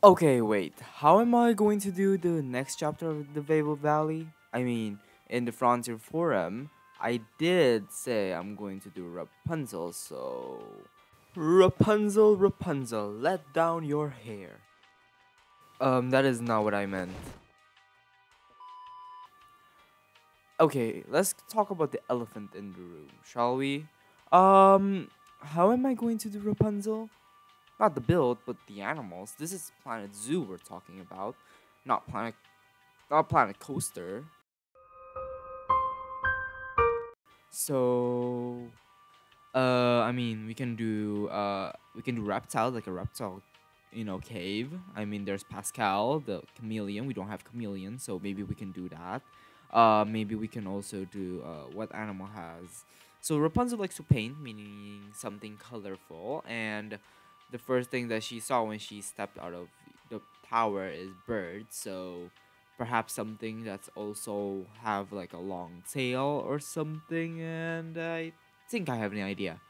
Okay, wait. How am I going to do the next chapter of the Babel Valley? I mean, in the Frontier Forum, I did say I'm going to do Rapunzel, so. Rapunzel, Rapunzel, let down your hair. That is not what I meant. Okay, let's talk about the elephant in the room, shall we? How am I going to do Rapunzel? Not the build, but the animals. This is Planet Zoo we're talking about, not Planet Coaster. So, I mean, we can do reptile like a reptile, cave. I mean, there's Pascal, the chameleon. We don't have chameleon, so maybe we can do that. Maybe we can also do what animal has. So Rapunzel likes to paint, meaning something colorful, and the first thing that she saw when she stepped out of the tower is birds. So perhaps something that's also have like a long tail or something. And I think I have an idea.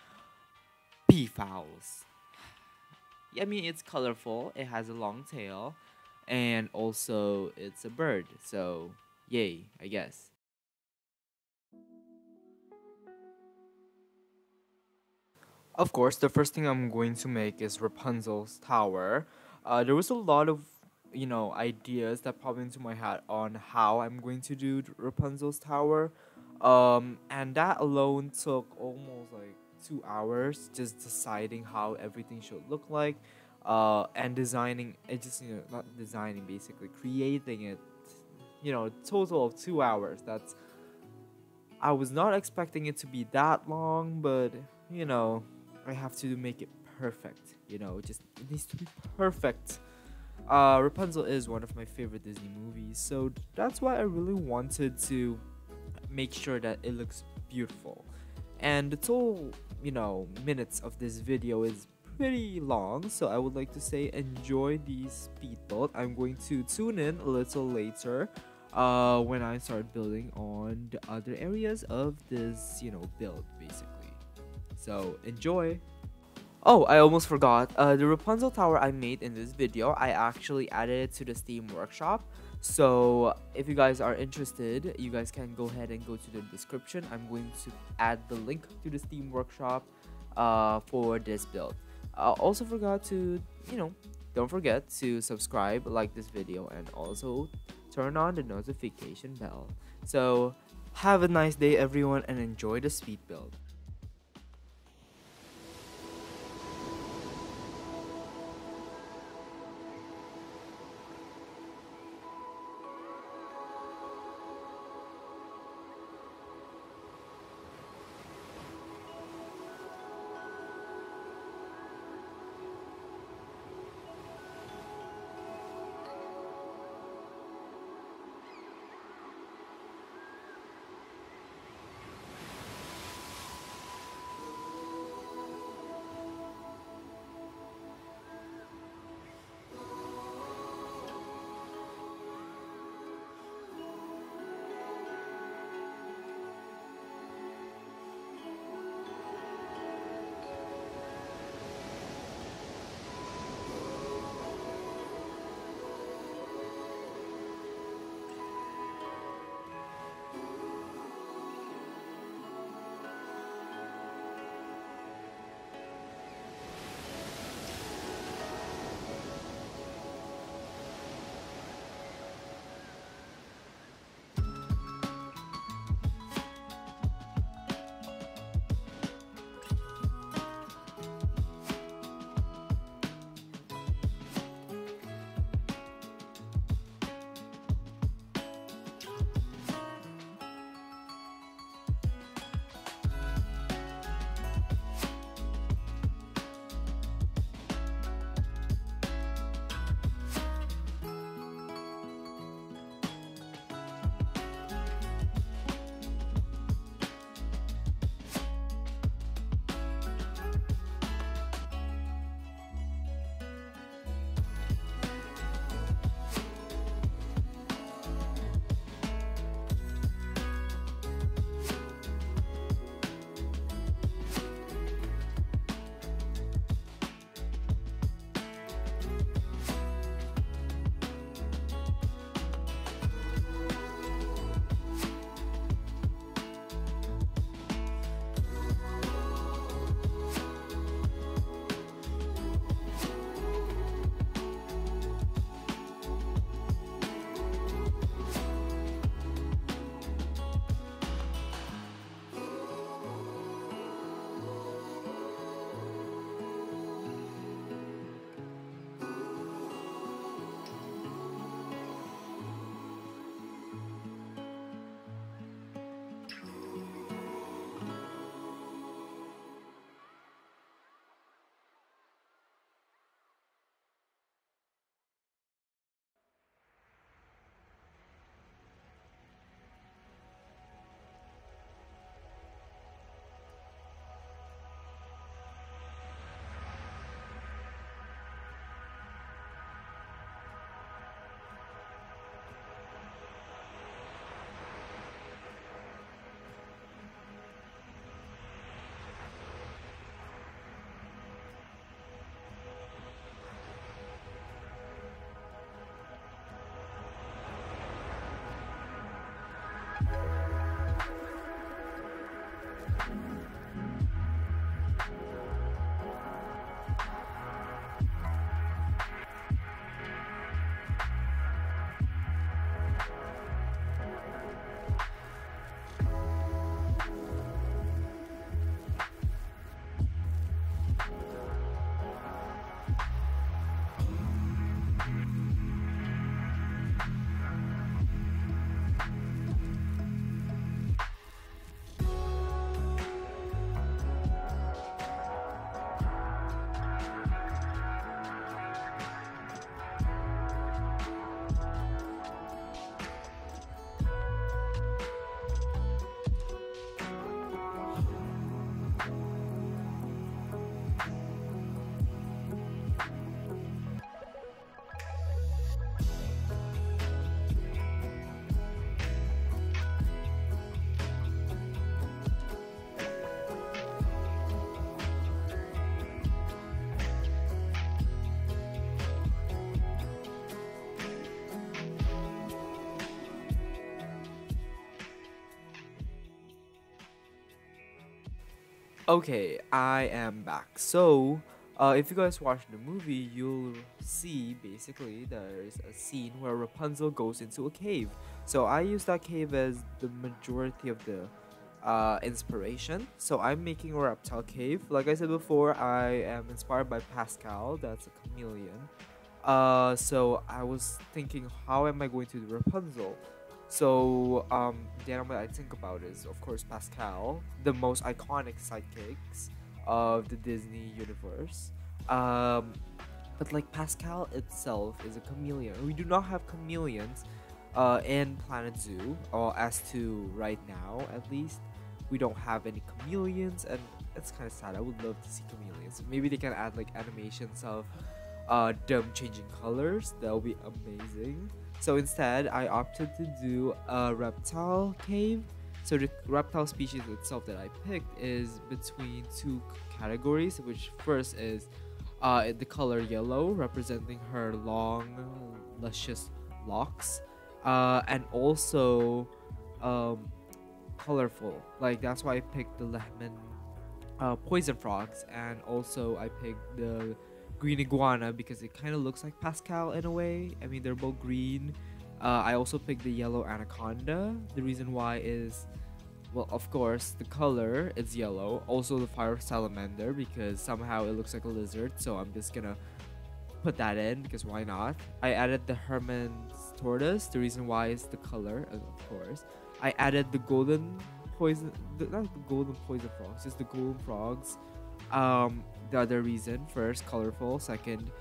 Peafowls. I mean, it's colorful. It has a long tail, and also it's a bird. So yay, I guess. Of course, the first thing I'm going to make is Rapunzel's tower. There was a lot of, ideas that popped into my head on how I'm going to do Rapunzel's tower. And that alone took almost like 2 hours just deciding how everything should look like. And designing it, just, not designing, basically creating it, total of 2 hours. I was not expecting it to be that long, but you know, I have to make it perfect. Just it needs to be perfect. Rapunzel is one of my favorite Disney movies, so that's why I really wanted to make sure that it looks beautiful. And the total, minutes of this video is pretty long, so I would like to say enjoy the speed build. I'm going to tune in a little later when I start building on the other areas of this, build basically. So enjoy. Oh, I almost forgot. The Rapunzel tower I made in this video, I actually added it to the Steam Workshop. So if you guys are interested, you guys can go ahead and go to the description. I'm going to add the link to the Steam Workshop for this build. Also forgot to, don't forget to subscribe, like this video, and also turn on the notification bell. So have a nice day everyone and enjoy the speed build. Okay, I am back. So, if you guys watch the movie, you'll see basically there's a scene where Rapunzel goes into a cave. So I use that cave as the majority of the inspiration. So I'm making a reptile cave. Like I said before, I am inspired by Pascal. That's a chameleon. So I was thinking, how am I going to do Rapunzel? So the animal I think about is of course Pascal, the most iconic sidekicks of the Disney universe. Um, but like Pascal itself is a chameleon. We do not have chameleons in Planet Zoo, or as to right now at least, we don't have any chameleons, and it's kind of sad. I would love to see chameleons. Maybe they can add like animations of them changing colors. That would be amazing. So instead, I opted to do a reptile cave. So the reptile species itself that I picked is between two categories, which first is the color yellow, representing her long, luscious locks, and also um, colorful. Like that's why I picked the lemon poison frogs, and also I picked the green iguana because it kind of looks like Pascal in a way. I mean, they're both green. I also picked the yellow anaconda. The reason why is, well, of course, the color is yellow. Also, the fire salamander because somehow it looks like a lizard. So I'm just gonna put that in because why not? I added the Herman's tortoise. The reason why is the color, of course. I added the golden poison, not the golden poison frogs, just the golden frogs. The other reason, first, colorful. Second,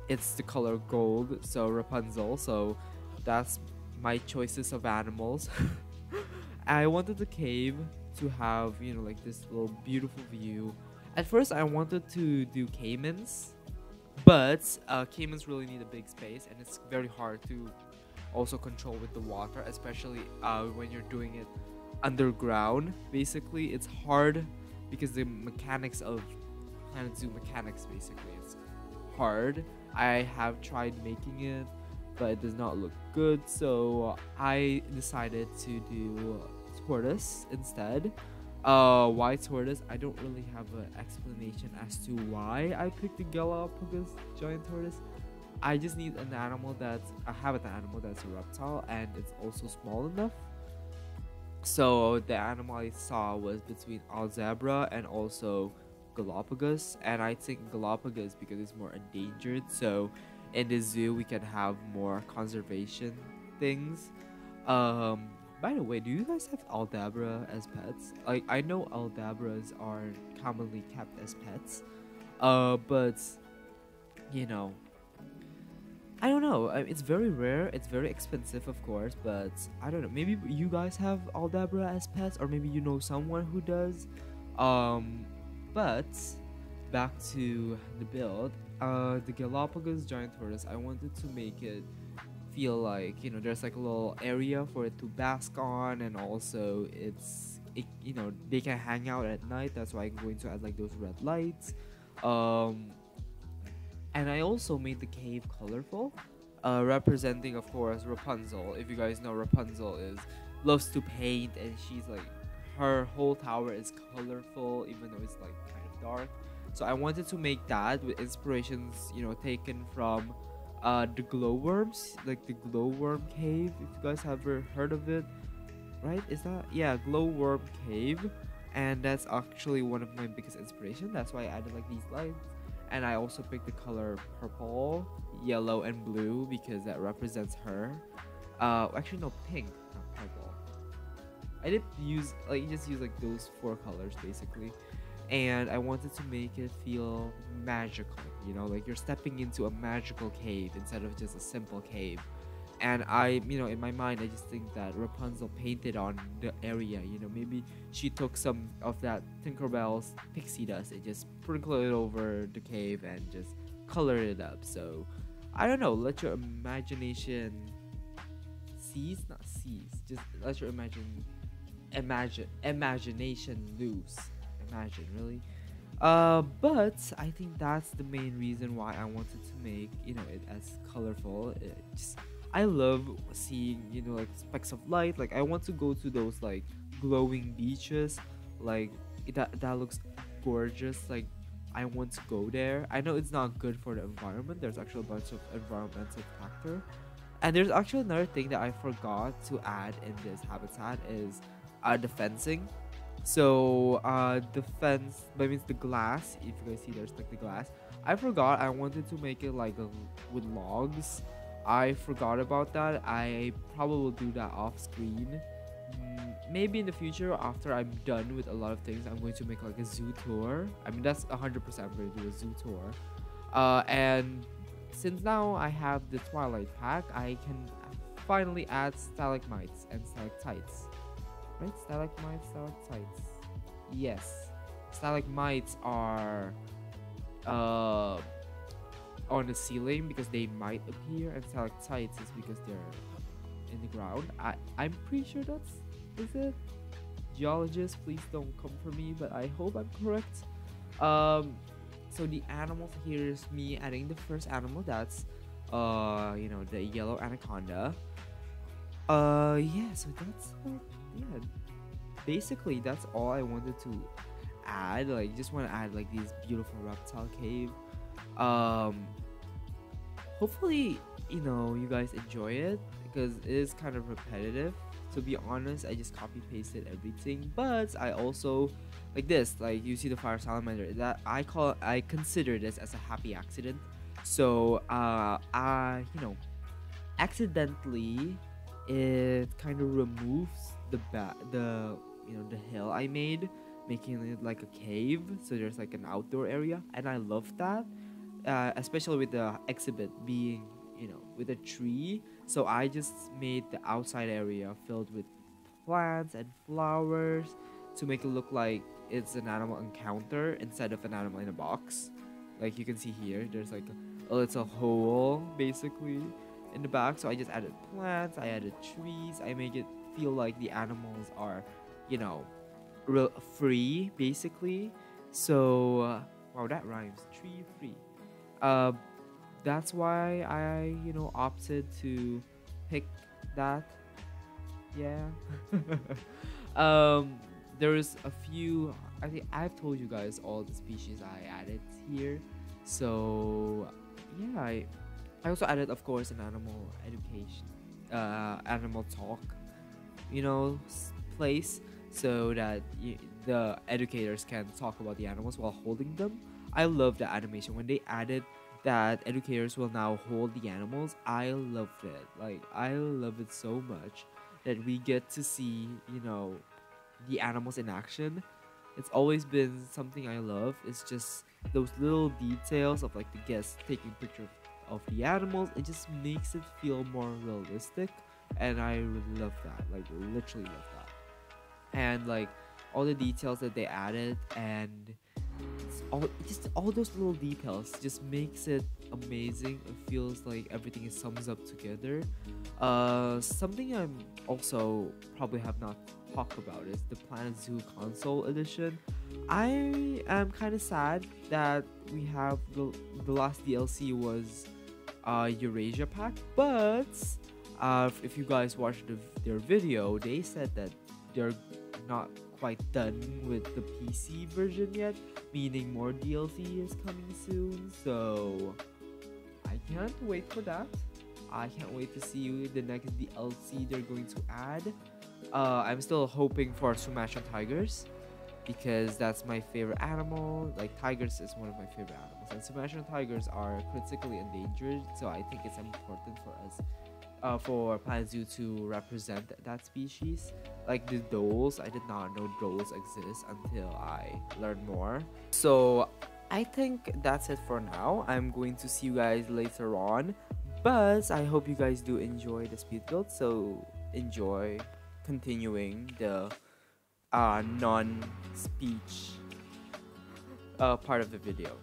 it's the color gold, so Rapunzel. So that's my choices of animals. I wanted the cave to have, like this little beautiful view. At first, I wanted to do caimans, but caimans really need a big space, and it's very hard to also control with the water, especially when you're doing it underground. Basically, it's hard because the mechanics of Planet Zoo mechanics, basically, it's hard. I have tried making it, but it does not look good, so I decided to do tortoise instead. Why tortoise? I don't really have an explanation as to why I picked the Galapagos giant tortoise. I just need an animal that's a habitat animal that's a reptile and it's also small enough. So the animal I saw was between Alzebra and also Galapagos, and I think Galapagos because it's more endangered. So in the zoo we can have more conservation things. By the way, do you guys have Aldabra as pets? Like I know Aldabras are commonly kept as pets, but you know, I don't know. It's very rare. It's very expensive, of course, but I don't know. Maybe you guys have Aldabra as pets, or maybe you know someone who does. But back to the build. The Galapagos giant tortoise. I wanted to make it feel like there's like a little area for it to bask on, and also they can hang out at night. That's why I'm going to add like those red lights. And I also made the cave colorful, representing, of course, Rapunzel. If you guys know, Rapunzel loves to paint, and she's like, her whole tower is colorful, even though it's like kind of dark. So I wanted to make that with inspirations, taken from the glowworms, like the glowworm cave. If you guys have ever heard of it, right? Is that, yeah, glowworm cave, and that's actually one of my biggest inspiration. That's why I added like these lights. And I also picked the color purple, yellow, and blue because that represents her. Actually no, pink, not purple. I did just use like those four colors basically. And I wanted to make it feel magical, like you're stepping into a magical cave instead of just a simple cave. And in my mind, I just think that Rapunzel painted on the area. Maybe she took some of that Tinkerbell's pixie dust and just sprinkled it over the cave and just colored it up. So I don't know. Let your imagination not cease. Just let your imagination loose. Imagine, really. But I think that's the main reason why I wanted to make it as colorful. I love seeing like specks of light. Like I want to go to those like glowing beaches. Like that looks gorgeous. Like, I want to go there. I know it's not good for the environment. There's actually a bunch of environmental factor. And there's actually another thing that I forgot to add in this habitat is the fencing. So the fence, that means the glass. If you guys see, there's like the glass. I forgot I wanted to make it like with logs. I forgot about that. I probably will do that off screen. Maybe in the future, after I'm done with a lot of things, I'm going to make like a zoo tour. I mean, that's 100% I'm going to do a zoo tour. And since now I have the Twilight pack, I can finally add stalagmites and stalactites. Right? Stalagmites, stalactites. Yes. Stalagmites are on the ceiling because they might appear, and stalactites is because they're in the ground. I'm pretty sure is it. Geologists, please don't come for me, but I hope I'm correct. So the animals, here's me adding the first animal. That's the yellow anaconda. Yeah, so that's yeah, basically that's all I wanted to add. Like, just want to add like these beautiful reptile cave. Hopefully you guys enjoy it, because it is kind of repetitive. To be honest, I just copy pasted everything, but I also like this. Like, you see the fire salamander, that I consider this as a happy accident. So accidentally it kind of removes the hill I made, making it like a cave. So there's like an outdoor area, and I love that, especially with the exhibit being with a tree. So I just made the outside area filled with plants and flowers to make it look like it's an animal encounter instead of an animal in a box. Like you can see here, there's like a little hole basically in the back. So I just added plants, I added trees, I make it feel like the animals are, real free basically. So wow, that rhymes, tree free. That's why I opted to pick that. Yeah. There is a few. I think I've told you guys all the species I added here. So yeah, I also added, of course, an animal education, animal talk, place, so that the educators can talk about the animals while holding them. I love the animation when they added that educators will now hold the animals. I loved it. Like, I love it so much that we get to see, the animals in action. It's always been something I love. It's just those little details of like the guests taking pictures of the animals. It just makes it feel more realistic, and I really love that. Like, literally love that. And like all the details that they added, and all those little details just makes it amazing. It feels like everything sums up together. Something I'm also probably have not talked about is the Planet Zoo console edition. I am kind of sad that we have the last DLC was Eurasia pack, but if you guys watched their video, they said that they're not quite done with the PC version yet, meaning more DLC is coming soon. So I can't wait for that. I can't wait to see the next DLC they're going to add. I'm still hoping for Sumatran tigers, because that's my favorite animal. Like, tigers is one of my favorite animals, and Sumatran tigers are critically endangered. So I think it's important for us, for Planet Zoo to represent that species. Like the doles, I did not know doles exist until I learned more. So I think that's it for now. I'm going to see you guys later on, but I hope you guys do enjoy the speed build. So enjoy continuing the non-speech part of the video.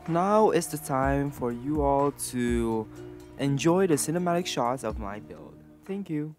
Now is the time for you all to enjoy the cinematic shots of my build. Thank you.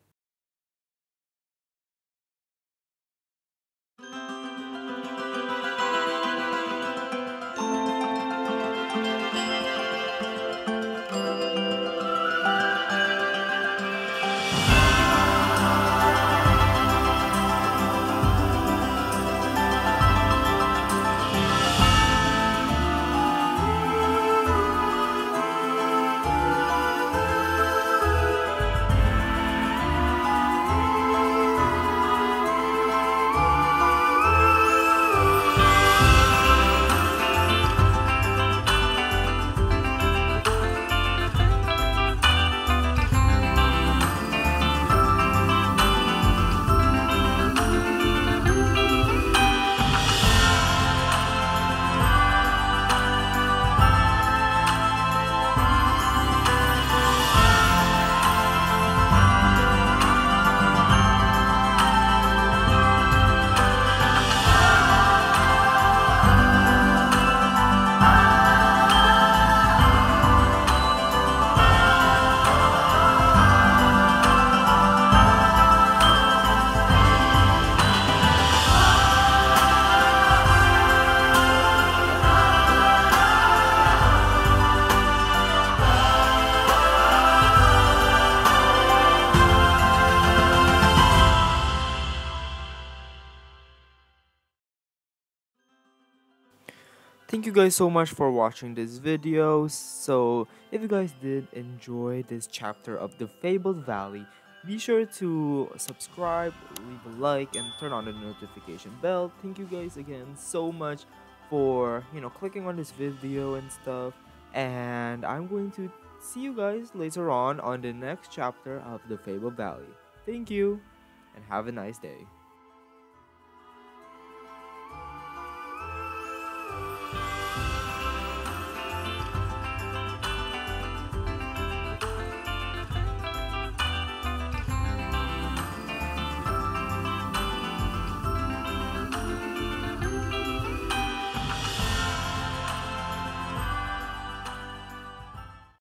Thank you guys so much for watching this video. So if you guys did enjoy this chapter of the Fabled Valley, be sure to subscribe, leave a like, and turn on the notification bell. Thank you guys again so much for clicking on this video and stuff. And I'm going to see you guys later on the next chapter of the Fabled Valley. Thank you and have a nice day.